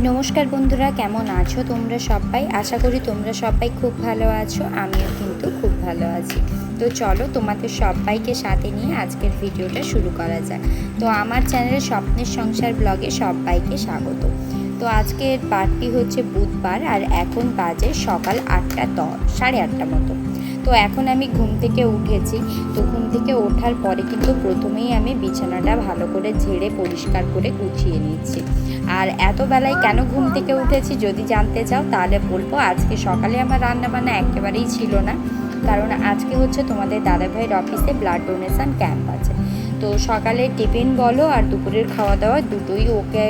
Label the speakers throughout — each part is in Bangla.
Speaker 1: नमस्कार बंधुरा केमन आछो तोमरा सबाई आशा करी तोमरा सबाई खूब भालो आछो आमिও किन्तु खूब भालो आछि। तो चलो तुम्हारे सबाइके साथे निये आजकेर भिडियोटा शुरू करा जाक। तो आमार चैनेले स्वप्नेर संसार ब्लगे सबाइके स्वागत। तो आजकेर बारटी होच्छे बुधबार और एखन बाजे सकाल 8टा 10 साढ़े 8टा मतो। तो एखन आमी घुम थेके उठेছি। तो घुम थेके ओठार परे किन्तु प्रथमेई आमी बिछानाटा भालो करे झेड़े परिष्कार करे गुछिए निচ্ছি। আর এত বেলায় কেন ঘুম থেকে উঠেছি যদি জানতে চাও তাহলে বলবো আজকে সকালে আমার রান্না বান্না একেবারেই ছিল না, কারণ আজকে হচ্ছে তোমাদের দাদাভাইয়ের অফিসে ব্লাড ডোনেশন ক্যাম্প আছে। তো সকালে টিফিন বলো আর দুপুরের খাওয়া দাওয়া দুটোই ওকে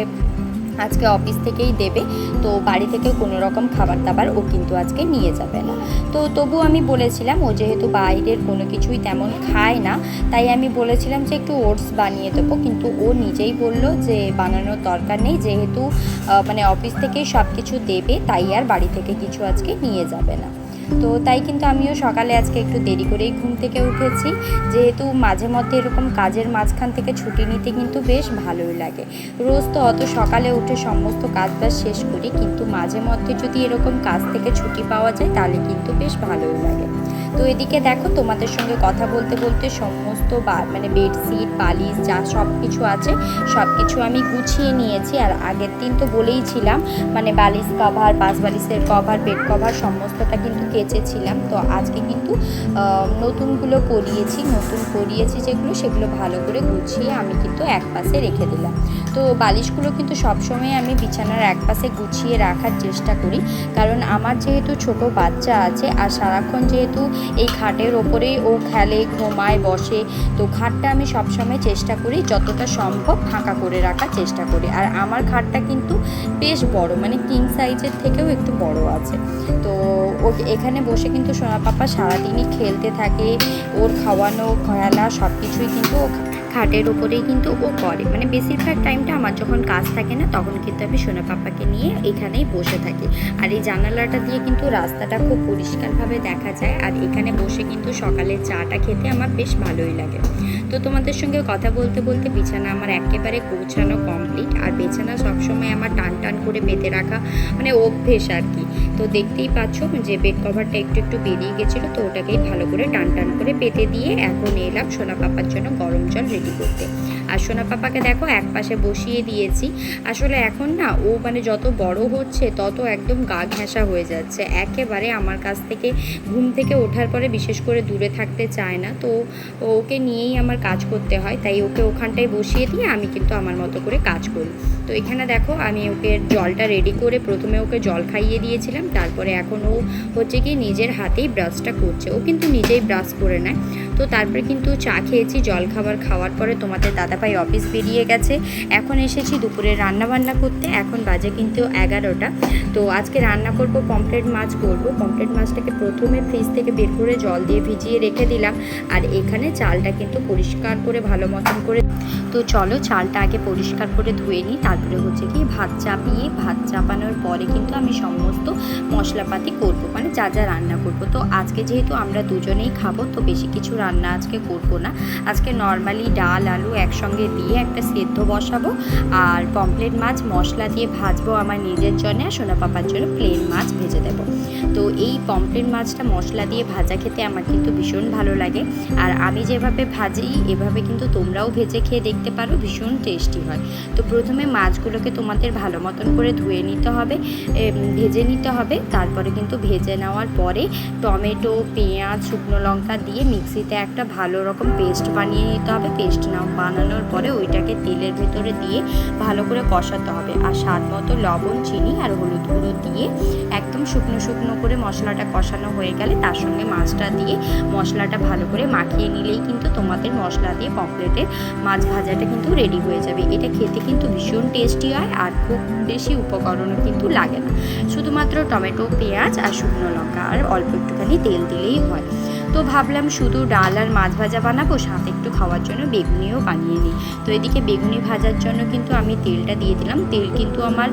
Speaker 1: আজকে অফিস থেকেই দেবে। তো বাড়ি থেকে কোনো রকম খাবার দাবার ও কিন্তু আজকে নিয়ে যাবে না। তো তবু আমি বলেছিলাম ও যেহেতু বাইরের কোনো কিছুই তেমন খায় না, তাই আমি বলেছিলাম যে একটু ওটস বানিয়ে দেবো, কিন্তু ও নিজেই বলল যে বানানোর দরকার নেই, যেহেতু মানে অফিস থেকেই সব কিছু দেবে তাই আর বাড়ি থেকে কিছু আজকে নিয়ে যাবে না। তো তাই কিন্তু আমিও সকালে আজকে একটু দেরি করেই ঘুম থেকে উঠেছি, যেহেতু মাঝে মধ্যে এরকম কাজের মাঝখান থেকে ছুটি নিতে কিন্তু বেশ ভালোই লাগে। রোজ তো অত সকালে উঠে সমস্ত কাজবাজ শেষ করি, কিন্তু মাঝে মধ্যে যদি এরকম কাজ থেকে ছুটি পাওয়া যায় তাহলে কিন্তু বেশ ভালোই লাগে। তো এদিকে দেখো তোমাদের সঙ্গে কথা বলতে বলতে সমস্ত মানে বেডশিট বালিশ যা সব কিছু আছে সব কিছু আমি গুছিয়ে নিয়েছি। আর আগের দিন তো বলেইছিলাম মানে বালিশ কভার, পাশ বালিশের কভার, বেড কভার সমস্তটা কিন্তু কেচেছিলাম। তো আজকে কিন্তু নতুনগুলো পরিয়েছি যেগুলো সেগুলো ভালো করে গুছিয়ে আমি কিন্তু এক পাশে রেখে দিলাম। তো বালিশগুলো কিন্তু সবসময় আমি বিছানার এক পাশে গুছিয়ে রাখার চেষ্টা করি, কারণ আমার যেহেতু ছোট বাচ্চা আছে আর সারাক্ষণ যেহেতু এই খাটের ওপরেই ও খেলে ঘুমায় বসে, তো খাটটা আমি সবসময় চেষ্টা করি যতটা সম্ভব ফাঁকা করে রাখার চেষ্টা করি। আর আমার খাটটা কিন্তু বেশ বড়, মানে কিং সাইজের থেকেও একটু বড় আছে। তো ও এখানে বসে কিন্তু সোনা পাপা সারাদিনই খেলতে থাকে, ওর খাওয়ানো খেলা সব কিছুই কিন্তু ও খাটের ওপরেই কিন্তু ও করে। মানে বেশিরভাগ টাইমটা আমার যখন কাজ থাকে না তখন কিন্তু আমি সোনা পাপাকে নিয়ে এখানেই বসে থাকি। আর এই জানালাটা দিয়ে কিন্তু রাস্তাটা খুব পরিষ্কারভাবে দেখা যায়, আর এখানে বসে কিন্তু সকালে চাটা খেতে আমার বেশ ভালোই লাগে। তো তোমাদের সঙ্গে কথা বলতে বলতে বিছানা আমার একেবারে গোছানো কমপ্লিট। আর বিছানা সবসময় আমার টান টান করে পেতে রাখা মানে অভ্যেস আর কি। তো দেখতেই পাচ্ছ যে বেড কভারটা একটু বেরিয়ে গেছিলো, তো ওটাকেই ভালো করে টান টান করে পেতে দিয়ে এখন এলাম সোনা পাপার জন্য গরম জল রেডি করতে। আর সোনা পাপাকে দেখো এক পাশে বসিয়ে দিয়েছি। আসলে এখন না ও মানে যত বড় হচ্ছে তত একদম গা ঘেঁষা হয়ে যাচ্ছে, একেবারে আমার কাছ থেকে ঘুম থেকে ওঠার পরে বিশেষ করে দূরে থাকতে চায় না। তো ওকে নিয়েই আমার কাজ করতে হয়, তাই ওকে ওখানটায় বসিয়ে দিয়ে আমি কিন্তু আমার মতো করে কাজ করি। তো এখানে দেখো আমি ওকে জলটা রেডি করে প্রথমে ওকে জল খাইয়ে দিয়েছিলাম, তারপরে এখন ও হচ্ছে কি নিজের হাতেই ব্রাশটা করছে, ও কিন্তু নিজেই ব্রাশ করে নেয়। তো তারপরে কিন্তু চা খেয়েছি, জল খাওয়ার পরে তোমাদের দাদাভাই অফিস বেরিয়ে গেছে। এখন এসেছি দুপুরে রান্নাবান্না করতে, এখন বাজে কিন্তু 11টা। তো আজকে রান্না করব পমফ্রেট মাছ করব। পমফ্রেট মাছটাকে প্রথমে ফ্রিজ থেকে বের করে জল দিয়ে ভিজিয়ে রেখে দিলাম। আর এখানে চালটা কিন্তু পরিষ্কার করে ভালো মতন করে, তো চলো চালটা আগে পরিষ্কার করে ধুয়ে নিই, তারপরে হচ্ছে কি ভাত চাপানোর পরে কিন্তু আমি সমস্ত মশলাপাতি করব, মানে যা যা রান্না করব। তো আজকে যেহেতু আমরা দুজনেই খাবো তো বেশি কিছু রান্না আজকে করব না। আজকে নর্মালি ডাল আলু একসঙ্গে দিয়ে একটা সেদ্ধ বসাবো, আর পমফ্রেট মাছ মশলা দিয়ে ভাজবো আমার নিজের জন্য, আর সোনা পাপার জন্য প্লেন মাছ ভেজে দেবো। তো এই পমফ্রেট মাছটা মশলা দিয়ে ভাজা খেতে আমার কিন্তু ভীষণ ভালো লাগে। আর আমি যেভাবে ভাজি এভাবে কিন্তু তোমরাও ভেজে খেয়ে দেখতে পারো, ভীষণ টেস্টি হয়। তো প্রথমে মাছগুলোকে তোমাদের ভালো মতন করে ধুয়ে নিতে হবে, ভেজে নিতে হবে। তারপরে কিন্তু ভেজে নেওয়ার পরে টমেটো পেঁয়াজ শুকনো লঙ্কা দিয়ে মিক্সিতে একটা ভালো রকম পেস্ট বানিয়ে নিতে হবে। পেস্ট বানানোর পরে ওইটাকে তেলের ভেতরে দিয়ে ভালো করে কষাতে হবে। আর স্বাদ মতো লবণ চিনি আর হলুদ গুঁড়ো দিয়ে একদম শুকনো শুকনো করে মশলাটা কষানো হয়ে গেলে তার সঙ্গে মাছটা দিয়ে মশলাটা ভালো করে মাখিয়ে নিলেই কিন্তু তোমাদের মশলা দিয়ে পমফ্রেটের মাছ ভাজাটা কিন্তু রেডি হয়ে যাবে। এটা খেতে কিন্তু ভীষণ টেস্টি হয় আর খুব বেশি উপকরণও কিন্তু লাগে না, শুধুমাত্র টমেটো, পেঁয়াজ আর শুকনো লঙ্কা আর অল্প একটুখানি তেল দিলেই হয়। তো ভাবলাম শুধু ডাল আর মাছ ভাজা বানাবো, সাথে একটু খাওয়ার জন্য বেগুনিও বানিয়ে নিই। তো এদিকে বেগুনি ভাজার জন্য কিন্তু আমি তেলটা দিয়ে দিলাম। তেল কিন্তু আমার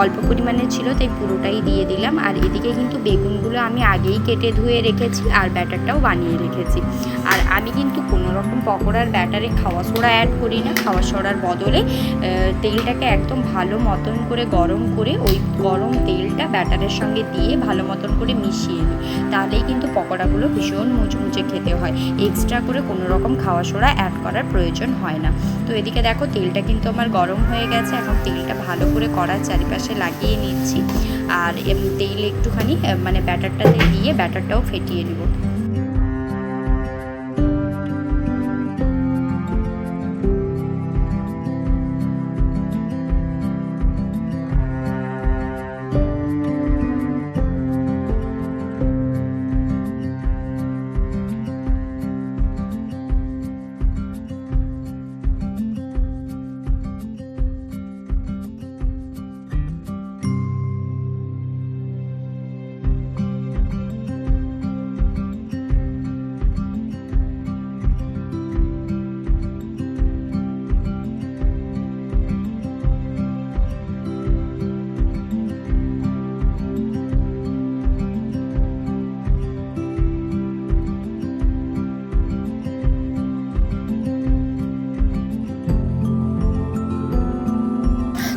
Speaker 1: অল্প পরিমাণে ছিল, তাই পুরোটাই দিয়ে দিলাম। আর এদিকে কিন্তু বেগুনগুলো আমি আগেই কেটে ধুয়ে রেখেছি আর ব্যাটারটাও বানিয়ে রেখেছি। আর আমি কিন্তু কোনো রকম পকোড়ার ব্যাটারে খাওয়া সোডা অ্যাড করি না, খাওয়া সোডার বদলে তেলটাকে একদম ভালো মতন করে গরম করে ওই গরম তেলটা ব্যাটারের সঙ্গে দিয়ে ভালো মতন করে মিশিয়ে নিই, তাহলেই কিন্তু পকোড়াগুলো ভীষণ মুচমুচে খেতে হয়। এক্সট্রা করে কোনো রকম খাওয়া সোডা অ্যাড করার প্রয়োজন হয় না। তো এদিকে দেখো তেলটা কিন্তু আমার গরম হয়ে গেছে। এখন তেলটা ভালো করে কড়ার চারিপাশে লাগিয়ে নিচ্ছি আর তেল একটুখানি মানে ব্যাটারটাতে দিয়ে ব্যাটারটাও ফেটিয়ে নেব।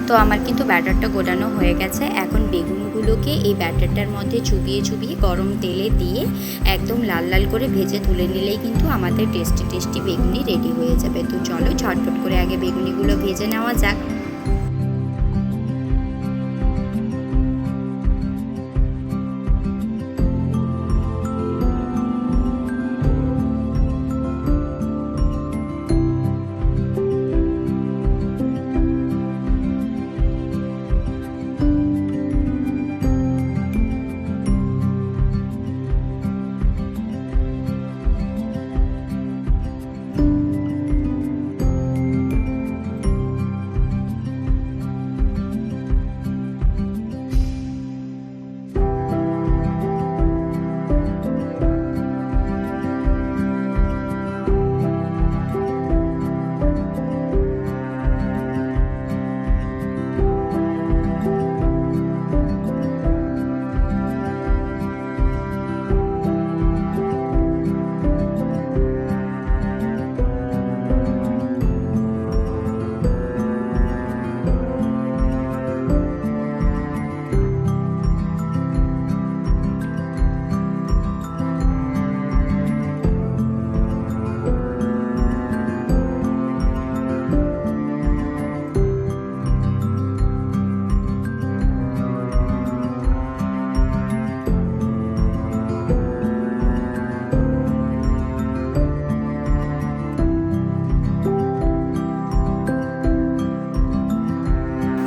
Speaker 1: তো আমার কিন্তু ব্যাটারটা গোলানো হয়ে গেছে। এখন বেগুনগুলোকে এই ব্যাটারটার মধ্যে চুবিয়ে চুবিয়ে গরম তেলে দিয়ে একদম লাল লাল করে ভেজে তুলে নিলেই কিন্তু আমাদের টেস্টি টেস্টি বেগুনি রেডি হয়ে যাবে। তো চলো ঝটপট করে আগে বেগুনিগুলো ভেজে নেওয়া যাক।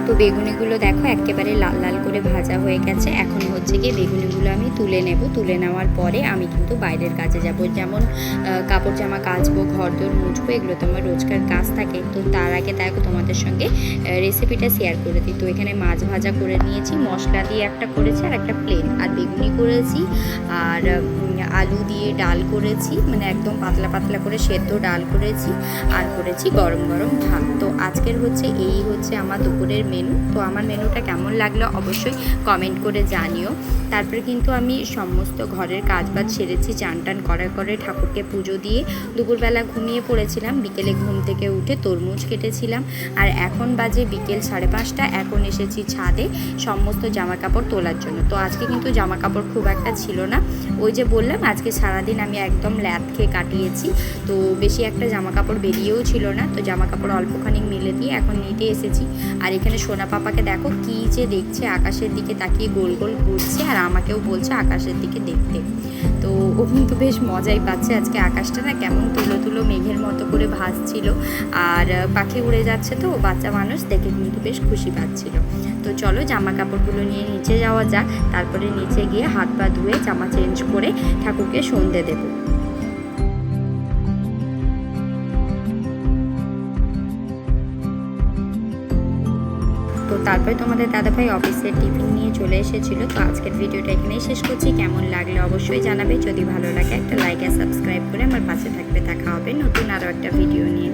Speaker 1: তো বেগুনিগুলো দেখো একেবারে লাল লাল করে ভাজা হয়ে গেছে। এখন হচ্ছে গিয়ে বেগুনিগুলো আমি তুলে নেব। তুলে নেওয়ার পরে আমি কিন্তু বাইরের কাজে যাব, যেমন কাপড় জামা কাচবো, ঘরদোর মুছবো, এগুলো তো আমার রোজকার কাজ থাকে। তো তার আগে দেখো তোমাদের সঙ্গে রেসিপিটা শেয়ার করে দিই। তো এখানে মাছ ভাজা করে নিয়েছি, মশলা দিয়ে একটা করেছি আর একটা প্লেন, আর বেগুনি করেছি, আর আলু দিয়ে ডাল করেছি, মানে একদম পাতলা পাতলা করে সেদ্ধ ডাল করেছি, আর করেছি গরম গরম ভাত। তো আজকের এই হচ্ছে আমার দুপুরের মেনু। তো আমার মেনুটা কেমন লাগলো অবশ্যই কমেন্ট করে জানিও। তারপরে কিন্তু আমি সমস্ত ঘরের কাজবাজ সেরেছি, চান টান করার করে ঠাকুরকে পুজো দিয়ে দুপুরবেলা ঘুমিয়ে পড়েছিলাম। বিকেলে ঘুম থেকে উঠে তরমুজ কেটেছিলাম, আর এখন বাজে বিকেল 5:30। এখন এসেছি ছাদে সমস্ত জামা কাপড় তোলার জন্য। তো আজকে কিন্তু জামা কাপড় খুব একটা ছিল না, ওই যে বললাম আজকে সারাদিন আমি একদম ল্যাদ খেয়ে কাটিয়েছি। তো বেশি একটা জামা কাপড় বেরিয়েও ছিল না, তো জামা কাপড় অল্পখানি মেলে দিয়ে এখন নিতে এসেছি। আর এখানে সোনা পাপাকে দেখো কি যে দেখছে, আকাশের দিকে তাকিয়ে গোল গোল ঘুরছে আর আমাকেও বলছে আকাশের দিকে দেখতে। তো ও কিন্তু বেশ মজাই পাচ্ছে। আজকে আকাশটা না কেমন তুলো তুলো মেঘের মতো করে ভাসছিল, আর পাখি উড়ে যাচ্ছে, তো বাচ্চা মানুষ দেখে কিন্তু বেশ খুশি পাচ্ছিল। তো চলো জামা কাপড়গুলো নিয়ে নিচে যাওয়া যাক, তারপরে নিচে গিয়ে হাত পা ধুয়ে জামা চেঞ্জ করে ঠাকুরকে সন্ধে দেবো। তো তারপরে তোমাদের দাদাভাই অফিসের টিফিন নিয়ে চলে এসেছিলো। তো আজকের ভিডিওটা এখানেই শেষ করছি। কেমন লাগলে অবশ্যই জানাবে, যদি ভালো লাগে একটা লাইক আর সাবস্ক্রাইব করে আমার পাশে থাকবে। দেখা হবে নতুন আরও একটা ভিডিও নিয়ে।